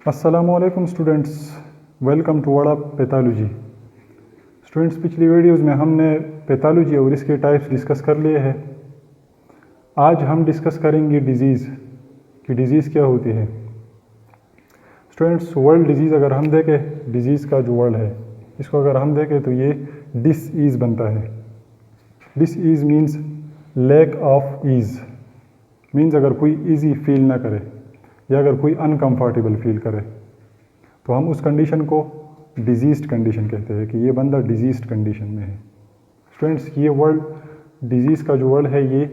अस्सलामुअलैकुम students, welcome to word of pathology. Students, पिछली videos में हमने पैथोलॉजी और इसके टाइप्स डिस्कस कर लिए हैं। आज हम डिस्कस करेंगे डिजीज़ कि डिजीज़ क्या होती है। स्टूडेंट्स, वर्ल्ड डिजीज़ अगर हम देखें, डिजीज़ का जो वर्ल्ड है इसको अगर हम देखें तो ये डिसईज़ बनता है। Disease means lack of ease, means अगर कोई ईजी फील ना करे या अगर कोई अनकंफर्टेबल फील करे तो हम उस कंडीशन को डिजीज़्ड कंडीशन कहते हैं कि ये बंदा डिजीज़्ड कंडीशन में है। स्टूडेंट्स, ये वर्ड डिजीज़ का जो वर्ड है ये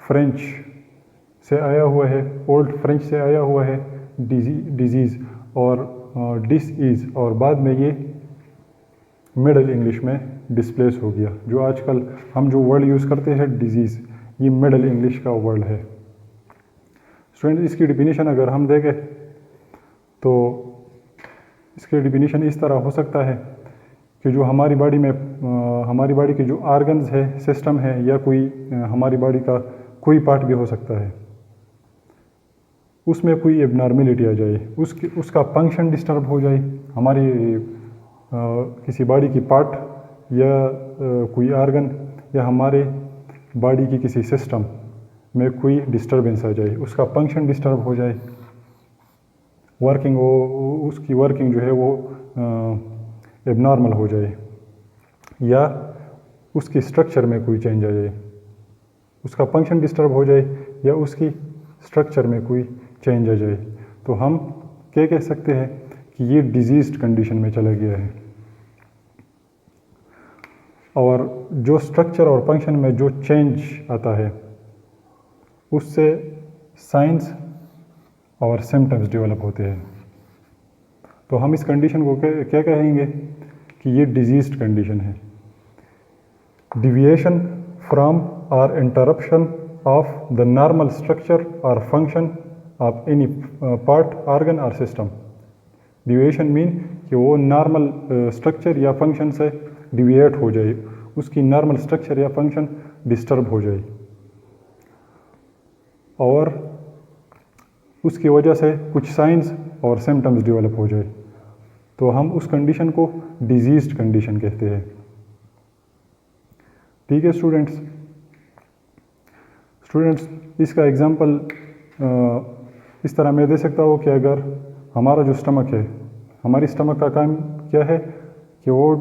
फ्रेंच से आया हुआ है, ओल्ड फ्रेंच से आया हुआ है डिजीज़ और डिसईज़, और बाद में ये मिडल इंग्लिश में डिस्प्लेस हो गया। जो आजकल हम जो वर्ड यूज़ करते हैं डिजीज़, ये मिडल इंग्लिश का वर्ड है। स्टूडेंट, इसकी डिफिनीशन अगर हम देखें तो इसकी डिफिनीशन इस तरह हो सकता है कि जो हमारी बॉडी में हमारी बॉडी के जो ऑर्गन्स है, सिस्टम है, या कोई हमारी बॉडी का कोई पार्ट भी हो सकता है, उसमें कोई एबनॉर्मेलिटी आ जाए, उसका फंक्शन डिस्टर्ब हो जाए, हमारी किसी बॉडी की पार्ट या कोई ऑर्गन या हमारे बॉडी की किसी सिस्टम में कोई डिस्टर्बेंस आ जाए, उसका फंक्शन डिस्टर्ब हो जाए, वर्किंग उसकी वर्किंग जो है वो एबनॉर्मल हो जाए, या उसकी स्ट्रक्चर में कोई चेंज आ जाए, उसका फंक्शन डिस्टर्ब हो जाए या उसकी स्ट्रक्चर में कोई चेंज आ जाए, तो हम क्या कह सकते हैं कि ये डिजीज़्ड कंडीशन में चला गया है। और जो स्ट्रक्चर और फंक्शन में जो चेंज आता है उससे साइंस और सिम्टम्स डेवलप होते हैं। तो हम इस कंडीशन को क्या कहेंगे कि ये डिजीज़्ड कंडीशन है। डिविएशन फ्रॉम और interruption of the normal structure और function of any part, organ और सिस्टम। डिविएशन मीन कि वो नॉर्मल स्ट्रक्चर या फंक्शन से डिविएट हो जाए, उसकी नॉर्मल स्ट्रक्चर या फंक्शन डिस्टर्ब हो जाए और उसकी वजह से कुछ साइंस और सिम्टम्स डेवलप हो जाए, तो हम उस कंडीशन को डिजीज़्ड कंडीशन कहते हैं। ठीक है स्टूडेंट्स, इसका एग्जांपल इस तरह मैं दे सकता हूँ कि अगर हमारा जो स्टमक है, हमारी स्टमक का काम क्या है कि वो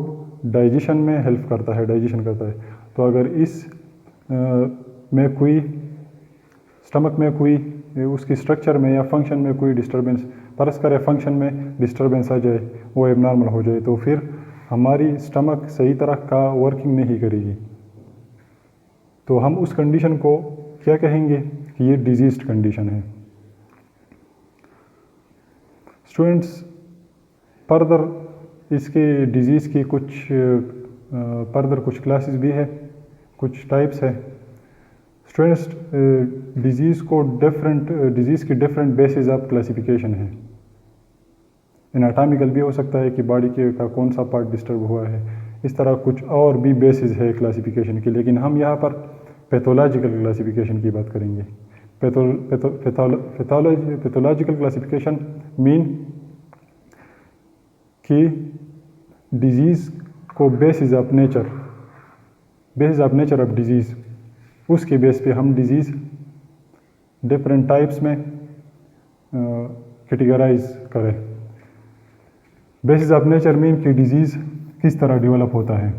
डाइजेशन में हेल्प करता है, डाइजेशन करता है। तो अगर इस में कोई स्टमक में कोई उसकी स्ट्रक्चर में या फंक्शन में कोई डिस्टर्बेंस, फर्ज करें फंक्शन में डिस्टर्बेंस आ जाए, वो एबनॉर्मल हो जाए, तो फिर हमारी स्टमक सही तरह का वर्किंग नहीं करेगी, तो हम उस कंडीशन को क्या कहेंगे कि ये डिजीज़्ड कंडीशन है। स्टूडेंट्स, फर्दर इसके डिजीज़ की कुछ क्लासेस भी है, कुछ टाइप्स है। स्टूडेंट्स, डिजीज़ की डिफरेंट बेसिस ऑफ क्लासिफिकेशन है। एनाटॉमिकल भी हो सकता है कि बॉडी का कौन सा पार्ट डिस्टर्ब हुआ है, इस तरह कुछ और भी बेसिस है क्लासिफिकेशन की, लेकिन हम यहाँ पर पैथोलॉजिकल क्लासिफिकेशन की बात करेंगे। पैथोलॉजिकल क्लासिफिकेशन मीन कि डिजीज़ को basis of nature of disease, उसके बेस पे हम डिजीज़ डिफरेंट टाइप्स में कैटेगराइज करें। बेसिस ऑफ नेचर मीन कि डिजीज़ किस तरह डेवलप होता है,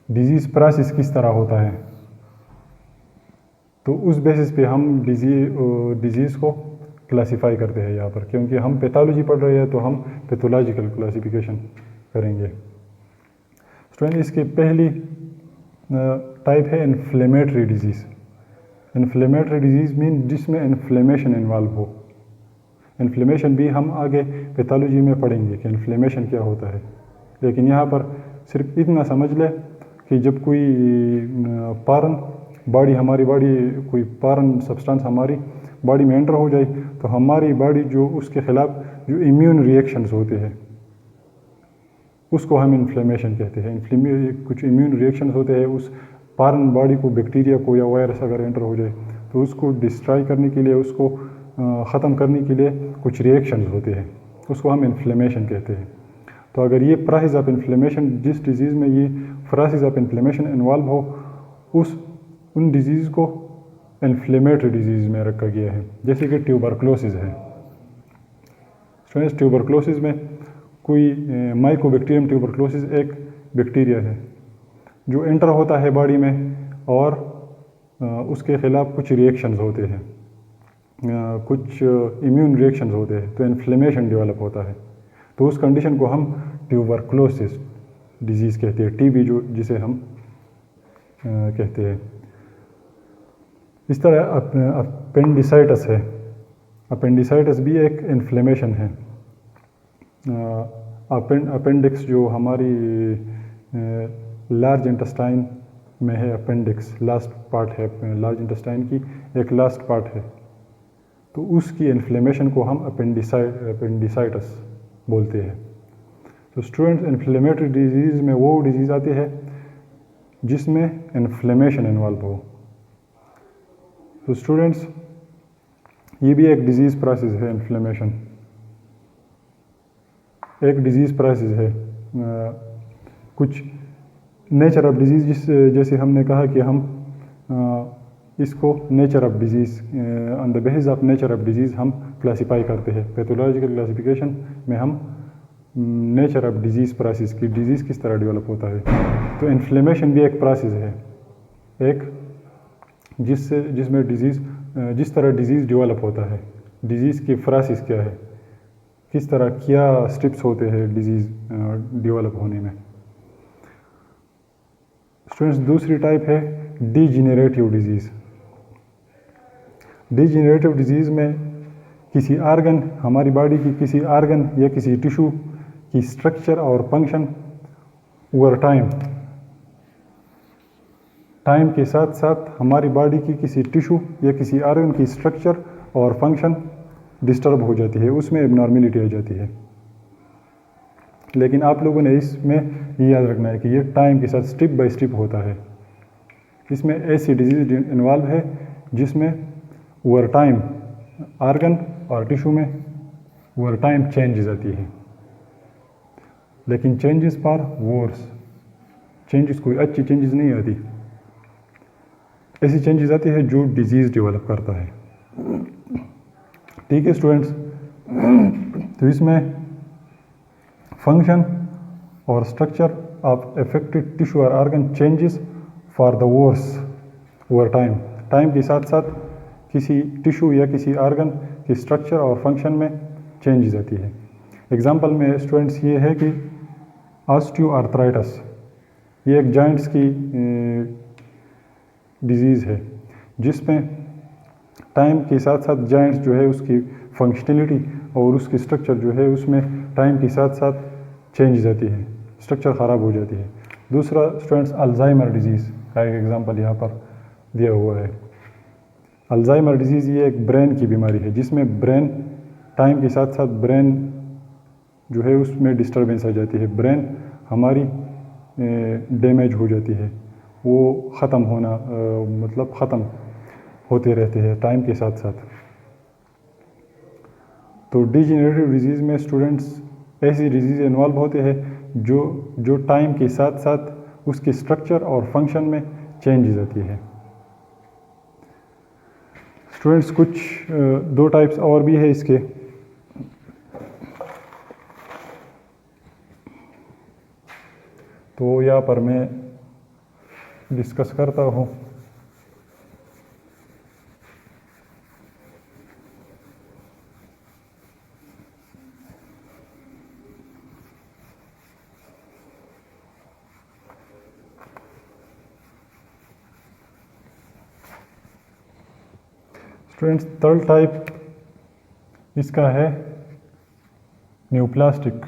डिजीज़ प्रोसेस किस तरह होता है, तो उस बेसिस पे हम डिजीज़ को क्लासीफाई करते हैं यहाँ पर। क्योंकि हम पैथोलॉजी पढ़ रहे हैं तो हम पैथोलॉजिकल क्लासिफिकेशन करेंगे। स्टूडेंट, इसकी पहली टाइप है inflammatory disease. Inflammatory disease mean जिसमें इन्फ्लेमेशन इन्वॉल्व हो। इन्फ्लेमेशन भी हम आगे पैथोलॉजी में पढ़ेंगे कि इन्फ्लेमेशन क्या होता है, लेकिन यहाँ पर सिर्फ इतना समझ ले कि जब कोई हमारी बॉडी कोई फॉरेन सब्सटेंस हमारी बॉडी में एंटर हो जाए, तो हमारी बॉडी जो उसके खिलाफ जो इम्यून रिएक्शंस होते हैं उसको हम इन्फ्लेमेशन कहते हैं। कुछ इम्यून रिएक्शंस होते हैं, उस फॉरेन बॉडी को, बैक्टीरिया को या वायरस अगर एंटर हो जाए तो उसको डिस्ट्रॉय करने के लिए, उसको ख़त्म करने के लिए कुछ रिएक्शंस होते हैं, उसको हम इन्फ्लेमेशन कहते हैं। तो अगर ये प्रोसेस ऑफ इन्फ्लेमेशन, जिस डिज़ीज़ में ये प्रोसेस ऑफ इन्फ्लेमेशन इन्वॉल्व हो, उन डिज़ीज़ को इन्फ्लेमेटरी डिजीज़ में रखा गया है। जैसे कि ट्यूबरक्लोसिस है। स्टूडेंट्स, ट्यूबरक्लोसिस में कोई माइकोबैक्टीरियम ट्यूबरक्लोसिस एक बैक्टीरिया है जो एंटर होता है बॉडी में और उसके ख़िलाफ़ कुछ रिएक्शंस होते हैं, कुछ इम्यून रिएक्शंस होते हैं, तो इन्फ्लेमेशन डेवलप होता है। तो उस कंडीशन को हम ट्यूबरक्लोसिस डिजीज़ कहते हैं, टीबी जो जिसे हम कहते हैं। इस तरह अपेंडिसाइटिस है। अपेंडिसाइटिस भी एक इन्फ्लेमेशन है। अपेंडिक्स जो हमारी लार्ज इंटेस्टाइन में है, अपेंडिक्स लास्ट पार्ट है लार्ज इंटेस्टाइन की, एक लास्ट पार्ट है, तो उसकी इन्फ्लेमेशन को हम अपेंडिसाइटिस बोलते हैं। तो स्टूडेंट्स, इन्फ्लेमेटरी डिजीज़ में वो डिजीज़ आती है जिसमें इन्फ्लेमेशन इन्वॉल्व हो। तो स्टूडेंट्स, ये भी एक डिजीज़ प्रोसेस है, इन्फ्लेमेशन एक डिजीज़ प्रोसेस है। कुछ नेचर ऑफ डिजीज़, जैसे हमने कहा कि हम इसको nature of disease, on the basis of nature of disease हम क्लासीफाई करते हैं। पैथोलॉजिकल क्लासिफिकेशन में हम नेचर ऑफ डिजीज़ प्रोसेस की, डिजीज़ किस तरह डेवलप होता है। तो इन्फ्लेमेशन भी एक प्रोसेस है, एक जिसमें डिजीज़, जिस तरह डिजीज़ डेवलप होता है, डिजीज़ की प्रोसेस क्या है, किस तरह क्या स्टेप्स होते हैं डिजीज़ डेवलप होने में। स्टूडेंट्स, दूसरी टाइप है डीजेनरेटिव डिजीज़। डीजेनरेटिव डिजीज़ में किसी आर्गन, हमारी बॉडी की किसी आर्गन या किसी टिश्यू की स्ट्रक्चर और फंक्शन ओवर टाइम के साथ साथ हमारी बॉडी की किसी टिश्यू या किसी आर्गन की स्ट्रक्चर और फंक्शन डिस्टर्ब हो जाती है, उसमें एबनॉर्मेलिटी आ जाती है। लेकिन आप लोगों ने इसमें ये याद रखना है कि ये टाइम के साथ स्टेप बाय स्टेप होता है। इसमें ऐसी डिजीज इन्वॉल्व है जिसमें ओवर टाइम आर्गन और टिश्यू में ओवर टाइम चेंजेस आती है, लेकिन चेंजेस पर वर्स, चेंजेस कोई अच्छी चेंजेस नहीं आती, ऐसी चेंजेस आती है जो डिजीज़ डेवलप करता है। ठीक है स्टूडेंट्स, तो इसमें फंक्शन और स्ट्रक्चर ऑफ अफेक्टेड टिश्यू और organ changes for the worse over time. Time के साथ साथ किसी टिश्यू या किसी ऑर्गन की स्ट्रक्चर और फंक्शन में चेंजेस आती है। एग्जांपल में स्टूडेंट्स ये है कि ऑस्टियोआर्थराइटिस, ये एक जॉइंट्स की डिजीज़ है जिसमें टाइम के साथ साथ जॉइंट्स जो है उसकी फंक्शनलिटी और उसकी स्ट्रक्चर जो है उसमें टाइम के साथ साथ चेंज आती है, स्ट्रक्चर ख़राब हो जाती है। दूसरा स्टूडेंट्स, अल्जाइमर डिजीज़ का एक एग्जांपल यहाँ पर दिया हुआ है। अल्जाइमर डिजीज़ ये एक ब्रेन की बीमारी है जिसमें ब्रेन, टाइम के साथ साथ ब्रेन जो है उसमें डिस्टर्बेंस आ जाती है, ब्रेन हमारी डैमेज हो जाती है, वो ख़त्म होना मतलब ख़त्म होते रहते हैं टाइम के साथ साथ। तो डीजेनरेटिव डिजीज़ में स्टूडेंट्स ऐसी डिजीज़ इन्वॉल्व होते हैं जो टाइम के साथ साथ उसके स्ट्रक्चर और फंक्शन में चेंजेस आती है। स्टूडेंट्स, कुछ दो टाइप्स और भी है इसके। तो यहाँ पर मैं डिस्कस करता हूँ। स्टूडेंट्स, थर्ड टाइप इसका है neoplastic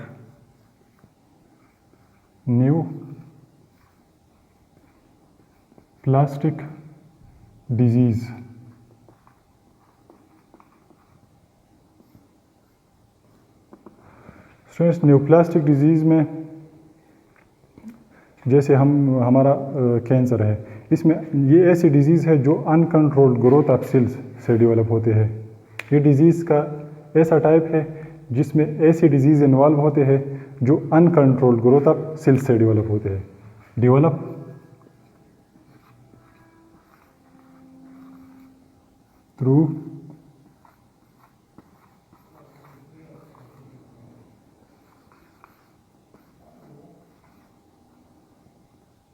disease. Students, neoplastic disease में जैसे हमारा कैंसर है, इसमें ये ऐसी डिजीज़ है जो अनकंट्रोल्ड ग्रोथ ऑफ सेल्स से डेवलप होते हैं। ये डिजीज़ का ऐसा टाइप है जिसमें ऐसे डिजीज़ इन्वॉल्व होते हैं जो अनकंट्रोल्ड ग्रोथ ऑफ सेल्स से डेवलप होते हैं। Develop through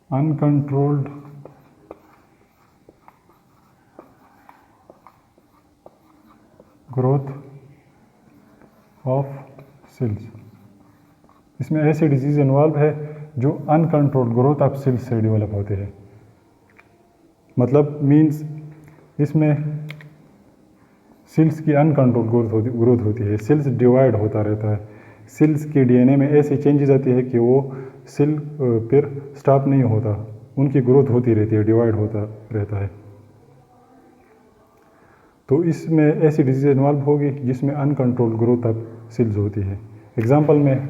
uncontrolled growth of cells. इसमें ऐसे डिजीज़ इन्वॉल्व है जो अनकंट्रोल्ड ग्रोथ ऑफ सेल्स से डेवलप होते हैं। मतलब मीन्स इसमें सेल्स की अनकंट्रोल्ड ग्रोथ होती है, सेल्स डिवाइड होता रहता है, सेल्स के डीएनए में ऐसी चेंजेस आती है कि वो सेल फिर स्टॉप नहीं होता, उनकी ग्रोथ होती रहती है, डिवाइड होता रहता है। तो इसमें ऐसी डिजीज़ इन्वॉल्व होगी जिसमें अनकंट्रोल्ड ग्रोथ ऑफ सेल्स होती है। एग्जांपल में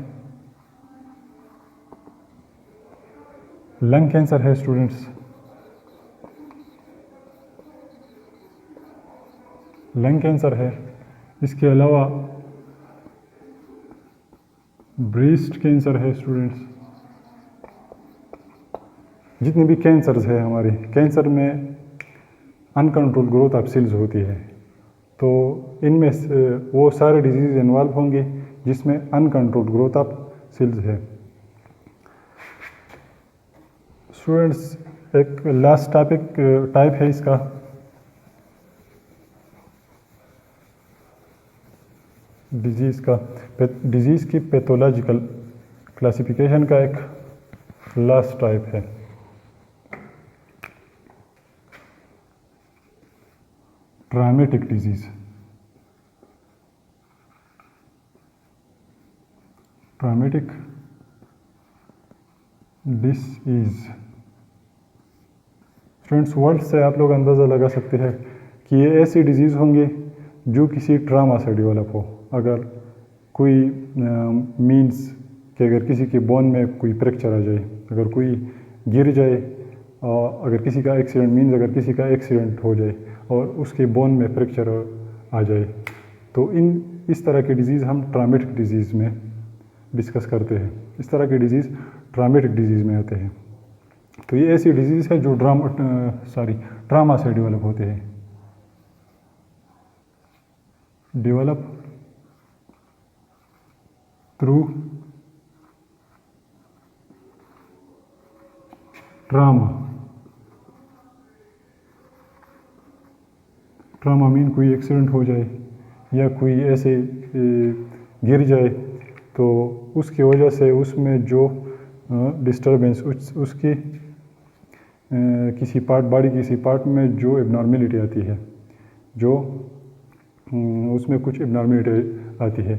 लंग कैंसर है स्टूडेंट्स, लंग कैंसर है। इसके अलावा ब्रेस्ट कैंसर है स्टूडेंट्स। जितने भी कैंसर्स है हमारे, कैंसर में अनकंट्रोल ग्रोथ ऑफ सेल्स होती है, तो इनमें वो सारे डिजीज़ इन्वॉल्व होंगे जिसमें अनकंट्रोल्ड ग्रोथ ऑफ सेल्स है। स्टूडेंट्स एक लास्ट टाइप है इसका, डिजीज़ की पैथोलॉजिकल क्लासिफिकेशन का एक लास्ट टाइप है। Traumatic disease. Traumatic disease students, word से आप लोग अंदाज़ा लगा सकते हैं कि ये ऐसी डिजीज़ होंगे जो किसी ट्रामा से डेवलप हो। अगर कोई मीन्स कि अगर किसी के बोन में कोई फ्रैक्चर आ जाए, अगर कोई गिर जाए, अगर किसी का एक्सीडेंट मीन्स अगर किसी का एक्सीडेंट हो जाए और उसके बोन में फ्रैक्चर आ जाए, तो इस तरह की डिजीज़ हम ट्रॉमेटिक डिजीज़ में डिस्कस करते हैं। इस तरह के डिजीज़ ट्रॉमेटिक डिजीज़ में आते हैं। तो ये ऐसी डिजीज़ है जो ट्रामा से डेवलप होते हैं। Develop through trauma. Trauma mean कोई एक्सीडेंट हो जाए या कोई ऐसे गिर जाए, तो उसकी वजह से उसमें जो डिस्टर्बेंस उसकी किसी पार्ट, बॉडी किसी पार्ट में जो एबनॉर्मेलिटी आती है, जो उसमें कुछ एबनॉर्मेलिटी आती है,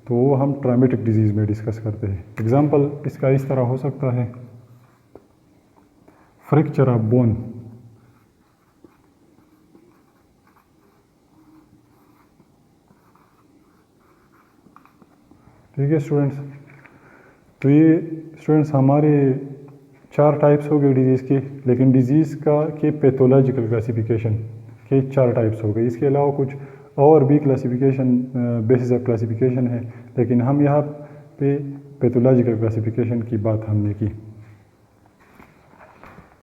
तो वो हम ट्रॉमेटिक डिजीज़ में डिस्कस करते हैं। एग्जांपल इसका इस तरह हो सकता है, फ्रैक्चर ऑफ बोन। ठीक है स्टूडेंट्स, तो ये स्टूडेंट्स हमारे 4 टाइप्स हो गए डिजीज़ की, लेकिन डिजीज़ के पैथोलॉजिकल क्लासिफिकेशन के 4 टाइप्स हो गए। इसके अलावा कुछ और भी क्लासिफिकेशन, बेसिस ऑफ क्लासिफिकेशन है, लेकिन हम यहाँ पे पैथोलॉजिकल क्लासिफिकेशन की बात हमने की।